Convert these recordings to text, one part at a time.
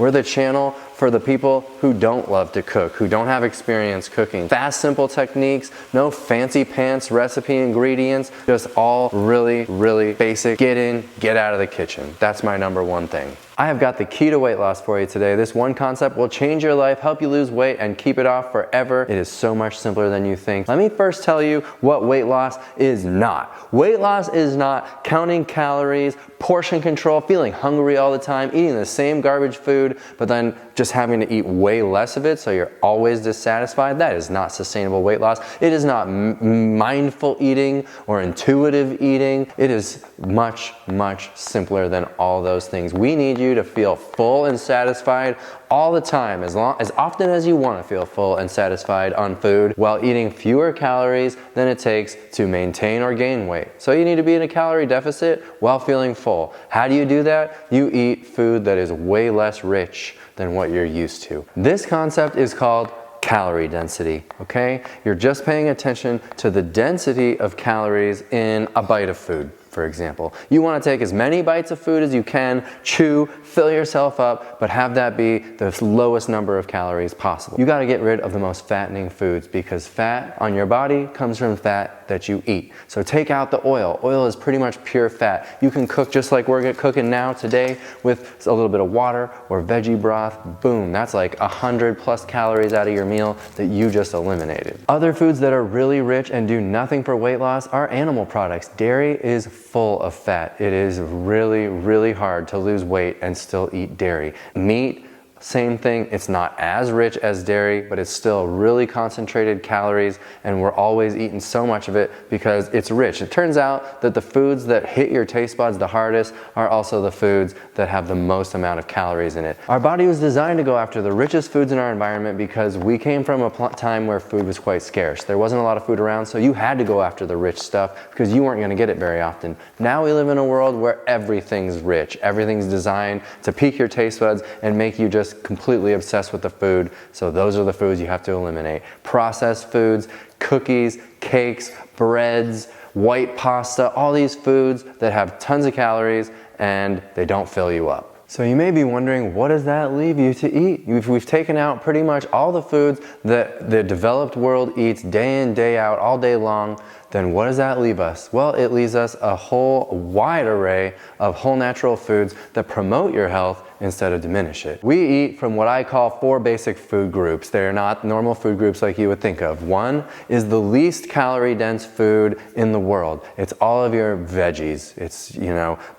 We're the channel for the people who don't love to cook, who don't have experience cooking. Fast, simple techniques, no fancy pants recipe ingredients, just all really, really basic. Get in, get out of the kitchen. That's my #1 thing. I have got the key to weight loss for you today. This one concept will change your life, help you lose weight, and keep it off forever. It is so much simpler than you think. Let me first tell you what weight loss is not. Weight loss is not counting calories, portion control, feeling hungry all the time, eating the same garbage food, but then just having to eat way less of it so you're always dissatisfied. That is not sustainable weight loss. It is not mindful eating or intuitive eating. It is much, much simpler than all those things. We need you to feel full and satisfied all the time, as often as you want to feel full and satisfied on food, while eating fewer calories than it takes to maintain or gain weight. So you need to be in a calorie deficit while feeling full. How do you do that? You eat food that is way less rich than what you're used to. This concept is called calorie density, okay? You're just paying attention to the density of calories in a bite of food. For example, you want to take as many bites of food as you can, chew, fill yourself up, but have that be the lowest number of calories possible. You got to get rid of the most fattening foods, because fat on your body comes from fat that you eat. So take out the oil. Oil is pretty much pure fat. You can cook just like we're cooking now today with a little bit of water or veggie broth. Boom, that's like 100+ calories out of your meal that you just eliminated. Other foods that are really rich and do nothing for weight loss are animal products. Dairy is full of fat. It is really, really hard to lose weight and still eat dairy. Meat, same thing. It's not as rich as dairy, but it's still really concentrated calories, and we're always eating so much of it because it's rich. It turns out that the foods that hit your taste buds the hardest are also the foods that have the most amount of calories in it. Our body was designed to go after the richest foods in our environment because we came from a time where food was quite scarce. There wasn't a lot of food around, so you had to go after the rich stuff because you weren't going to get it very often. Now we live in a world where everything's rich. Everything's designed to pique your taste buds and make you just completely obsessed with the food. So those are the foods you have to eliminate. Processed foods, cookies, cakes, breads, white pasta, all these foods that have tons of calories and they don't fill you up. So you may be wondering, what does that leave you to eat? We've taken out pretty much all the foods that the developed world eats day in, day out, all day long. Then what does that leave us? Well, it leaves us a whole wide array of whole natural foods that promote your health instead of diminish it. We eat from what I call 4 basic food groups. They're not normal food groups like you would think of. One is the least calorie dense food in the world. It's all of your veggies. It's,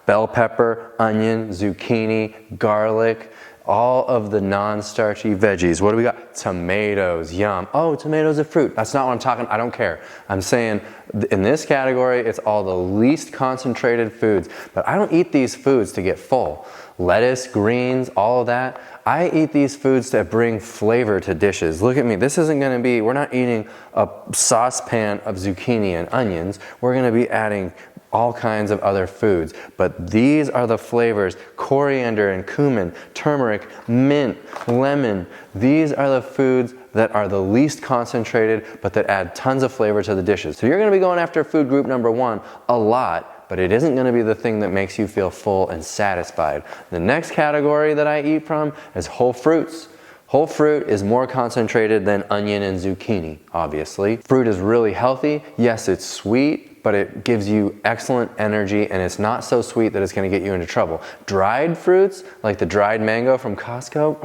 bell pepper, onion, zucchini, garlic, all of the non-starchy veggies. What do we got? Tomatoes, yum. Oh, tomatoes are fruit. That's not what I'm talking, I don't care. I'm saying in this category, it's all the least concentrated foods. But I don't eat these foods to get full. Lettuce, greens, all of that. I eat these foods that bring flavor to dishes. Look at me, this isn't gonna be, we're not eating a saucepan of zucchini and onions. We're gonna be adding all kinds of other foods, but these are the flavors: coriander and cumin, turmeric, mint, lemon. These are the foods that are the least concentrated, but that add tons of flavor to the dishes. So you're gonna be going after food group #1 a lot, but it isn't gonna be the thing that makes you feel full and satisfied. The next category that I eat from is whole fruits. Whole fruit is more concentrated than onion and zucchini, obviously. Fruit is really healthy. Yes, it's sweet, but it gives you excellent energy, and it's not so sweet that it's gonna get you into trouble. Dried fruits, like the dried mango from Costco,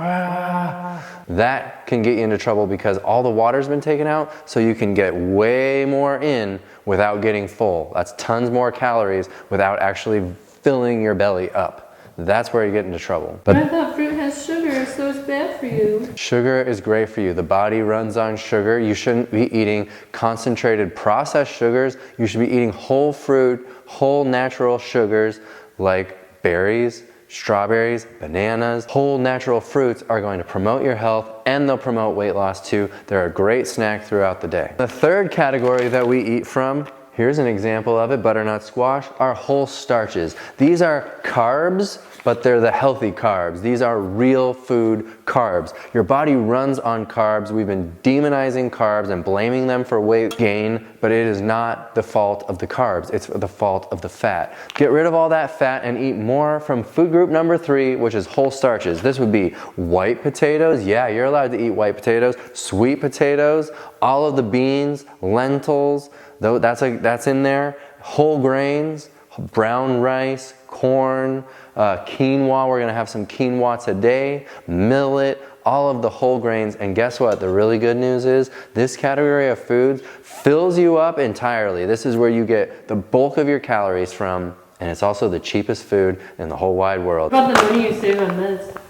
that can get you into trouble because all the water's been taken out, so you can get way more in without getting full. That's tons more calories without actually filling your belly up. That's where you get into trouble. But I thought fruit has sugar, so it's bad for you. Sugar is great for you. The body runs on sugar. You shouldn't be eating concentrated processed sugars. You should be eating whole fruit, whole natural sugars like berries, strawberries, bananas. Whole natural fruits are going to promote your health, and they'll promote weight loss too. They're a great snack throughout the day. The third category that we eat from, here's an example of it, butternut squash, are whole starches. These are carbs but they're the healthy carbs. These are real food carbs. Your body runs on carbs. We've been demonizing carbs and blaming them for weight gain, but it is not the fault of the carbs. It's the fault of the fat. Get rid of all that fat and eat more from food group number 3, which is whole starches. This would be white potatoes. Yeah, you're allowed to eat white potatoes. Sweet potatoes, all of the beans, lentils, though that's in there. Whole grains, brown rice, corn, quinoa. We're gonna have some quinoa today, millet, all of the whole grains. And guess what? The really good news is this category of foods fills you up entirely. This is where you get the bulk of your calories from, and it's also the cheapest food in the whole wide world. What about the money you save on meds?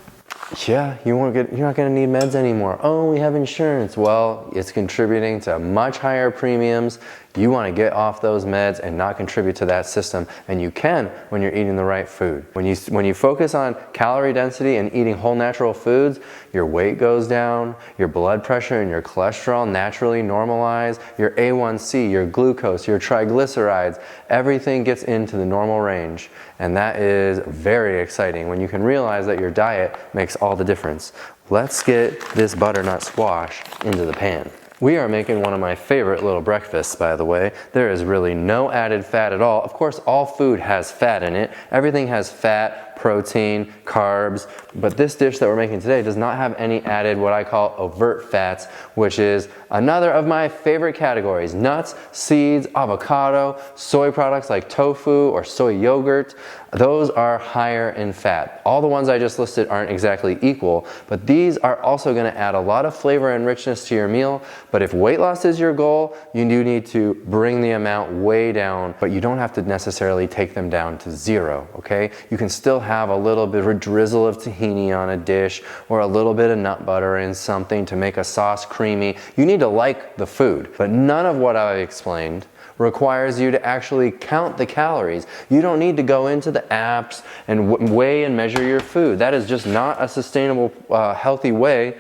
Yeah, you're not going to need meds anymore. Oh, we have insurance. Well, it's contributing to much higher premiums. You want to get off those meds and not contribute to that system, and you can when you're eating the right food. When you focus on calorie density and eating whole natural foods, your weight goes down, your blood pressure and your cholesterol naturally normalize, your A1C, your glucose, your triglycerides, everything gets into the normal range. And that is very exciting when you can realize that your diet makes all the difference. Let's get this butternut squash into the pan. We are making one of my favorite little breakfasts, by the way. There is really no added fat at all. Of course, all food has fat in it. Everything has fat, protein, carbs, but this dish that we're making today does not have any added what I call overt fats, which is another of my favorite categories. Nuts, seeds, avocado, soy products like tofu or soy yogurt. Those are higher in fat. All the ones I just listed aren't exactly equal, but these are also going to add a lot of flavor and richness to your meal. But if weight loss is your goal, you do need to bring the amount way down, but you don't have to necessarily take them down to 0, okay? You can still have a little bit of a drizzle of tahini on a dish or a little bit of nut butter in something to make a sauce creamy. You need to like the food, but none of what I explained requires you to actually count the calories. You don't need to go into the apps and weigh and measure your food. That is just not a sustainable, healthy way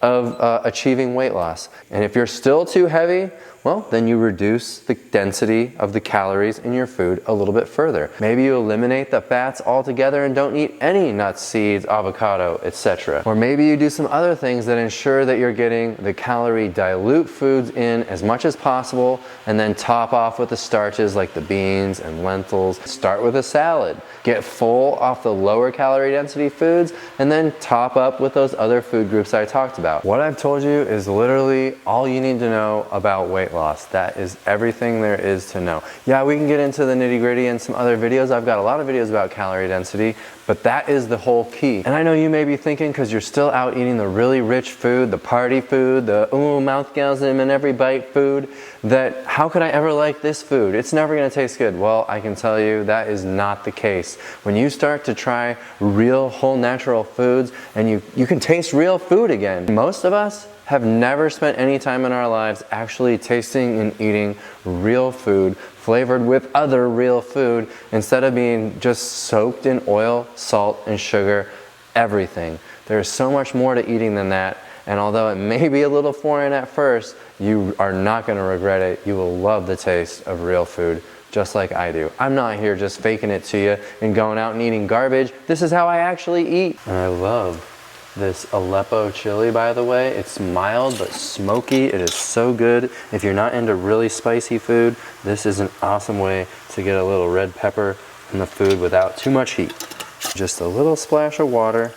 of achieving weight loss. And if you're still too heavy, well, then you reduce the density of the calories in your food a little bit further. Maybe you eliminate the fats altogether and don't eat any nuts, seeds, avocado, etc. Or maybe you do some other things that ensure that you're getting the calorie dilute foods in as much as possible, and then top off with the starches like the beans and lentils. Start with a salad. Get full off the lower calorie density foods, and then top up with those other food groups I talked about. What I've told you is literally all you need to know about weight loss. That is everything there is to know. Yeah, we can get into the nitty-gritty in some other videos. I've got a lot of videos about calorie density, but that is the whole key. And I know you may be thinking, because you're still out eating the really rich food, the party food, the mouthgasm and every bite food, that how could I ever like this food? It's never going to taste good. Well, I can tell you that is not the case. When you start to try real whole natural foods and you can taste real food again. Most of us have never spent any time in our lives actually tasting and eating real food flavored with other real food instead of being just soaked in oil, salt, and sugar, everything. There's so much more to eating than that, and although it may be a little foreign at first, you are not going to regret it. You will love the taste of real food, just like I do. I'm not here just faking it to you and going out and eating garbage. This is how I actually eat. And I love this Aleppo chili, by the way. It's mild but smoky. It is so good. If you're not into really spicy food, this is an awesome way to get a little red pepper in the food without too much heat. Just a little splash of water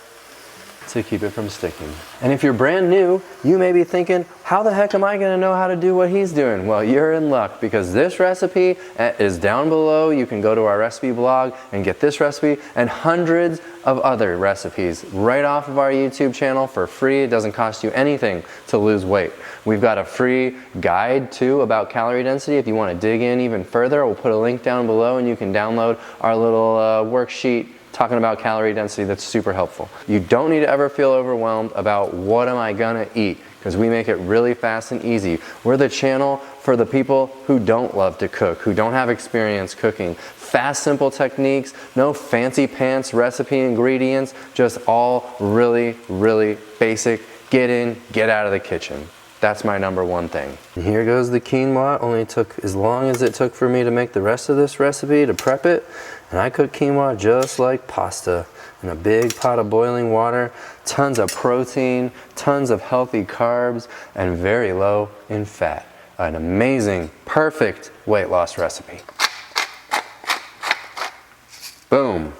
to keep it from sticking. And if you're brand new, you may be thinking, how the heck am I gonna know how to do what he's doing? Well, you're in luck, because this recipe is down below. You can go to our recipe blog and get this recipe and hundreds of other recipes right off of our YouTube channel for free. It doesn't cost you anything to lose weight. We've got a free guide too about calorie density. If you want to dig in even further, we'll put a link down below and you can download our little worksheet talking about calorie density that's super helpful. You don't need to ever feel overwhelmed about what am I gonna eat, because we make it really fast and easy. We're the channel for the people who don't love to cook, who don't have experience cooking. Fast, simple techniques, no fancy pants recipe ingredients, just all really, really basic. Get in, get out of the kitchen. That's my #1 thing. And here goes the quinoa. It only took as long as it took for me to make the rest of this recipe to prep it. And I cook quinoa just like pasta. in a big pot of boiling water, tons of protein, tons of healthy carbs, and very low in fat. An amazing, perfect weight loss recipe. Boom.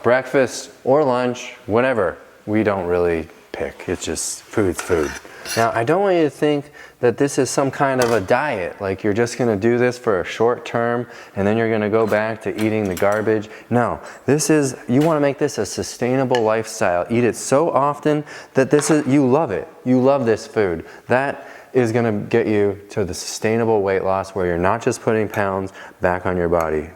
Breakfast or lunch, whatever. We don't really pick. It's just food's food. Now, I don't want you to think that this is some kind of a diet, like you're just gonna do this for a short term and then you're gonna go back to eating the garbage. No, you wanna make this a sustainable lifestyle. Eat it so often that you love it. You love this food. That is gonna get you to the sustainable weight loss where you're not just putting pounds back on your body.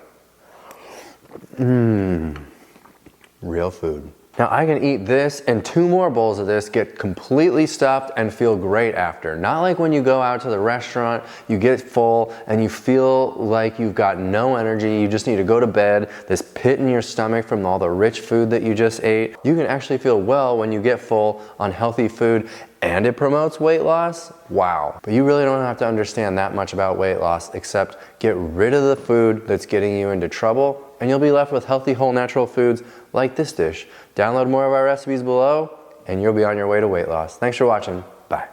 Real food. Now I can eat this and 2 more bowls of this, get completely stuffed and feel great after. Not like when you go out to the restaurant, you get full and you feel like you've got no energy, you just need to go to bed, this pit in your stomach from all the rich food that you just ate. You can actually feel well when you get full on healthy food and it promotes weight loss. Wow. But you really don't have to understand that much about weight loss except get rid of the food that's getting you into trouble and you'll be left with healthy, whole, natural foods like this dish. Download more of our recipes below and you'll be on your way to weight loss. Thanks for watching. Bye.